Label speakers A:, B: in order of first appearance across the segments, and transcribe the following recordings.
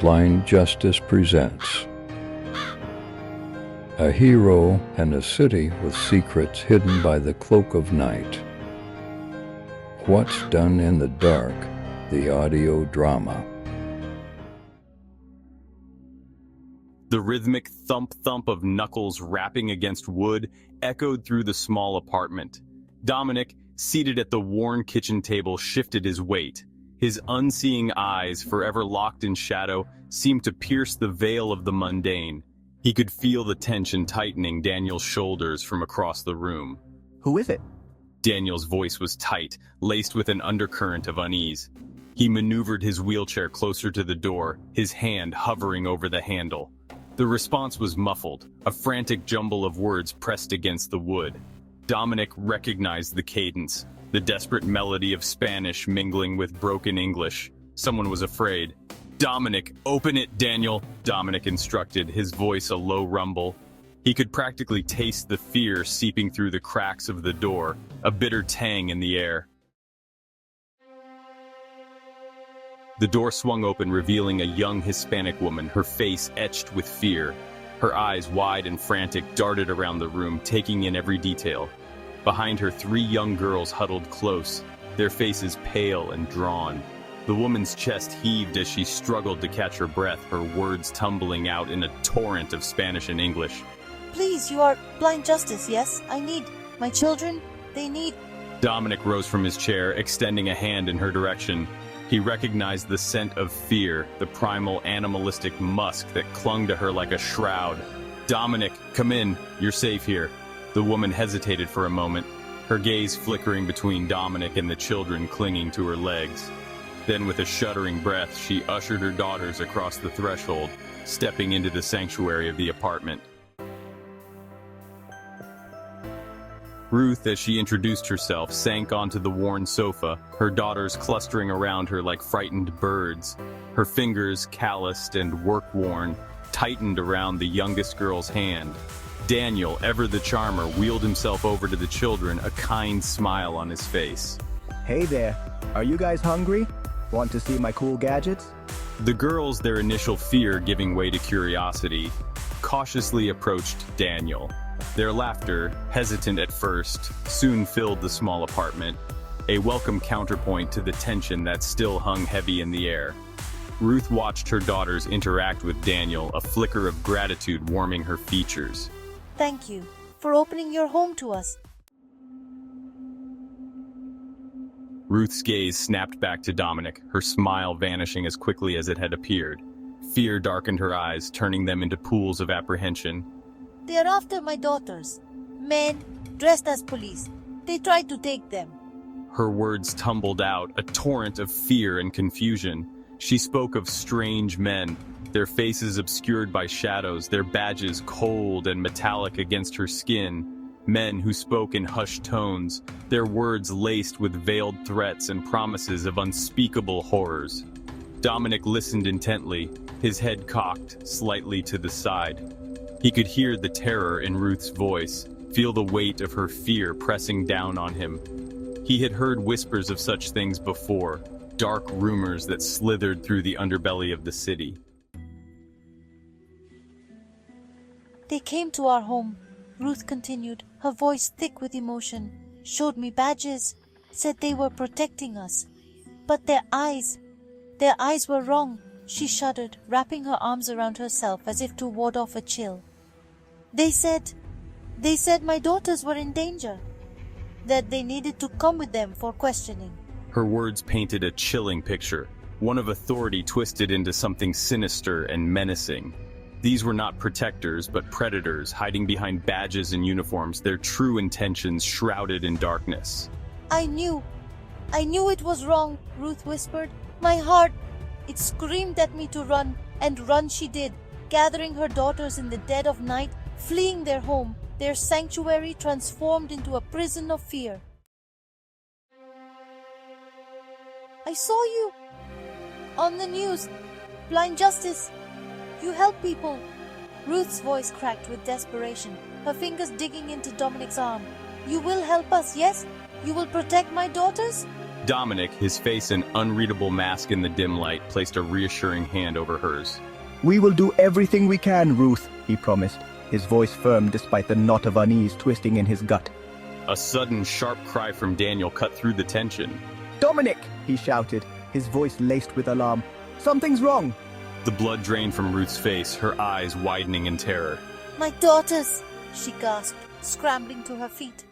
A: Blind Justice presents a hero and a city with secrets hidden by the cloak of night. What's Done in the Dark, the audio drama.
B: The rhythmic thump-thump of knuckles rapping against wood echoed through the small apartment. Dominic, seated at the worn kitchen table, shifted his weight. His unseeing eyes, forever locked in shadow, seemed to pierce the veil of the mundane. He could feel the tension tightening Daniel's shoulders from across the room.
C: Who is it?
B: Daniel's voice was tight, laced with an undercurrent of unease. He maneuvered his wheelchair closer to the door, his hand hovering over the handle. The response was muffled, a frantic jumble of words pressed against the wood. Dominic recognized the cadence, the desperate melody of Spanish mingling with broken English. Someone was afraid. "Dominic, open it, Daniel," Dominic instructed, his voice a low rumble. He could practically taste the fear seeping through the cracks of the door, a bitter tang in the air. The door swung open, revealing a young Hispanic woman, her face etched with fear. Her eyes, wide and frantic, darted around the room, taking in every detail. Behind her, 3 young girls huddled close, their faces pale and drawn. The woman's chest heaved as she struggled to catch her breath, her words tumbling out in a torrent of Spanish and English.
D: "Please, you are Blind Justice, yes? I need my children. They need..."
B: Dominic rose from his chair, extending a hand in her direction. He recognized the scent of fear, the primal animalistic musk that clung to her like a shroud. "Dominic, come in. You're safe here." The woman hesitated for a moment, her gaze flickering between Dominic and the children clinging to her legs. Then, with a shuddering breath, she ushered her daughters across the threshold, stepping into the sanctuary of the apartment. Ruth, as she introduced herself, sank onto the worn sofa, her daughters clustering around her like frightened birds. Her fingers, calloused and work-worn, tightened around the youngest girl's hand. Daniel, ever the charmer, wheeled himself over to the children, a kind smile on his face.
C: Hey there, are you guys hungry? Want to see my cool gadgets?
B: The girls, their initial fear giving way to curiosity, cautiously approached Daniel. Their laughter, hesitant at first, soon filled the small apartment, a welcome counterpoint to the tension that still hung heavy in the air. Ruth watched her daughters interact with Daniel, a flicker of gratitude warming her features.
D: "Thank you for opening your home to us."
B: Ruth's gaze snapped back to Dominic, her smile vanishing as quickly as it had appeared. Fear darkened her eyes, turning them into pools of apprehension.
D: "They are after my daughters. Men dressed as police. They tried to take them."
B: Her words tumbled out, a torrent of fear and confusion. She spoke of strange men, their faces obscured by shadows, their badges cold and metallic against her skin. Men who spoke in hushed tones, their words laced with veiled threats and promises of unspeakable horrors. Dominic listened intently, his head cocked slightly to the side. He could hear the terror in Ruth's voice, feel the weight of her fear pressing down on him. He had heard whispers of such things before, dark rumors that slithered through the underbelly of the city.
D: "They came to our home," Ruth continued, her voice thick with emotion. "Showed me badges, said they were protecting us. But their eyes were wrong." She shuddered, wrapping her arms around herself as if to ward off a chill. They said my daughters were in danger, that they needed to come with them for questioning."
B: Her words painted a chilling picture, one of authority twisted into something sinister and menacing. These were not protectors, but predators, hiding behind badges and uniforms, their true intentions shrouded in darkness.
D: I knew it was wrong," Ruth whispered. "My heart, it screamed at me to run, and run she did, gathering her daughters in the dead of night, fleeing their home, their sanctuary transformed into a prison of fear. I saw you on the news. Blind Justice. You help people." Ruth's voice cracked with desperation, her fingers digging into Dominic's arm. "You will help us, yes? You will protect my daughters?"
B: Dominic, his face an unreadable mask in the dim light, placed a reassuring hand over hers.
C: We will do everything we can, Ruth, he promised, his voice firm despite the knot of unease twisting in his gut.
B: A sudden, sharp cry from Daniel cut through the tension.
C: Dominic, he shouted, his voice laced with alarm. Something's wrong.
B: The blood drained from Ruth's face, her eyes widening in terror.
D: My daughters, she gasped, scrambling to her feet.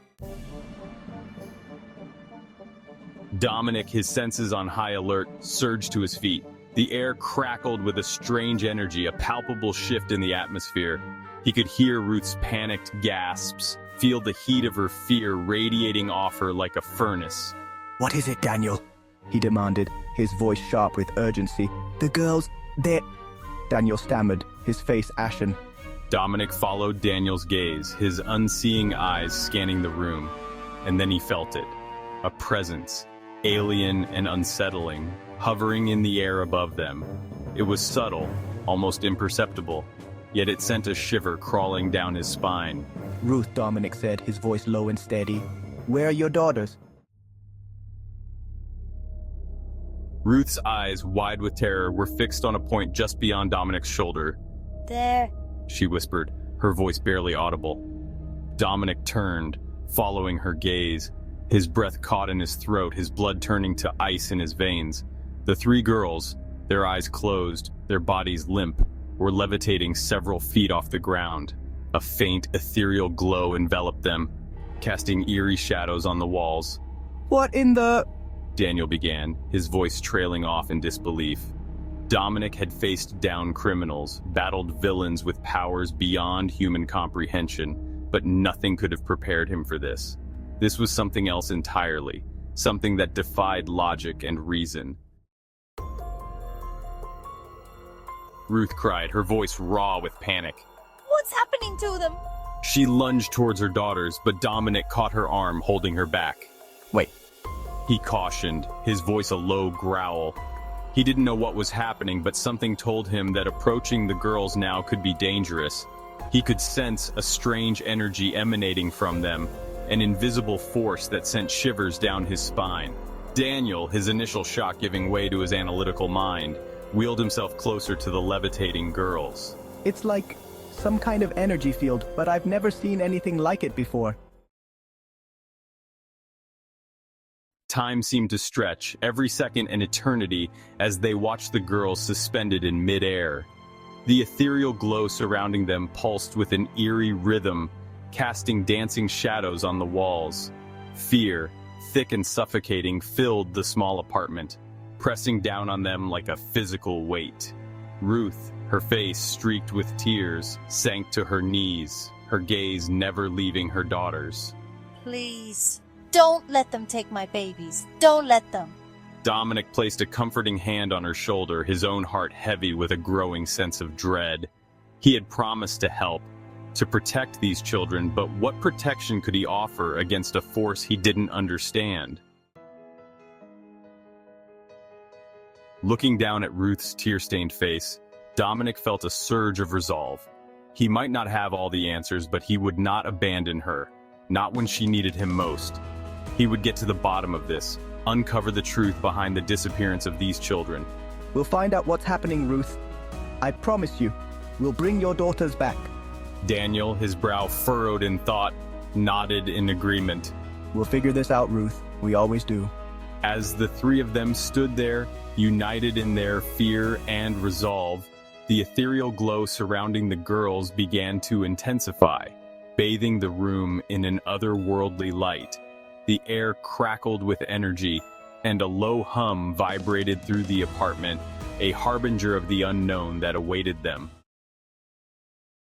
B: Dominic, his senses on high alert, surged to his feet. The air crackled with a strange energy, a palpable shift in the atmosphere. He could hear Ruth's panicked gasps, feel the heat of her fear radiating off her like a furnace.
C: What is it, Daniel? He demanded, his voice sharp with urgency. The girls, they're... Daniel stammered, his face ashen.
B: Dominic followed Daniel's gaze, his unseeing eyes scanning the room. And then he felt it. A presence, alien and unsettling, hovering in the air above them. It was subtle, almost imperceptible, yet it sent a shiver crawling down his spine.
C: Ruth, Dominic said, his voice low and steady. Where are your daughters?
B: Ruth's eyes, wide with terror, were fixed on a point just beyond Dominic's shoulder.
D: There,
B: She whispered, her voice barely audible. Dominic turned, following her gaze, his breath caught in his throat, his blood turning to ice in his veins. The three girls, their eyes closed, their bodies limp, were levitating several feet off the ground. A faint, ethereal glow enveloped them, casting eerie shadows on the walls.
C: What in the...
B: Daniel began, his voice trailing off in disbelief. Dominic had faced down criminals, battled villains with powers beyond human comprehension, but nothing could have prepared him for this. This was something else entirely, something that defied logic and reason. Ruth cried, her voice raw with panic.
D: what's happening to them?
B: She lunged towards her daughters, but Dominic caught her arm, holding her back.
C: Wait.
B: He cautioned, his voice a low growl. He didn't know what was happening, but something told him that approaching the girls now could be dangerous. He could sense a strange energy emanating from them, an invisible force that sent shivers down his spine. Daniel, his initial shock giving way to his analytical mind, wheeled himself closer to the levitating girls.
C: It's like some kind of energy field, but I've never seen anything like it before.
B: Time seemed to stretch, every second an eternity, as they watched the girls suspended in midair. The ethereal glow surrounding them pulsed with an eerie rhythm, casting dancing shadows on the walls. Fear, thick and suffocating, filled the small apartment, pressing down on them like a physical weight. Ruth, her face streaked with tears, sank to her knees, her gaze never leaving her daughters.
D: Please, don't let them take my babies. Don't let them.
B: Dominic placed a comforting hand on her shoulder, his own heart heavy with a growing sense of dread. He had promised to help, to protect these children, but what protection could he offer against a force he didn't understand? Looking down at Ruth's tear-stained face, Dominic felt a surge of resolve. He might not have all the answers, but he would not abandon her, not when she needed him most. He would get to the bottom of this, uncover the truth behind the disappearance of these children.
C: We'll find out what's happening, Ruth. I promise you, we'll bring your daughters back.
B: Daniel, his brow furrowed in thought, nodded in agreement.
C: We'll figure this out, Ruth. We always do.
B: As the three of them stood there, united in their fear and resolve, the ethereal glow surrounding the girls began to intensify, bathing the room in an otherworldly light. The air crackled with energy, and a low hum vibrated through the apartment, a harbinger of the unknown that awaited them.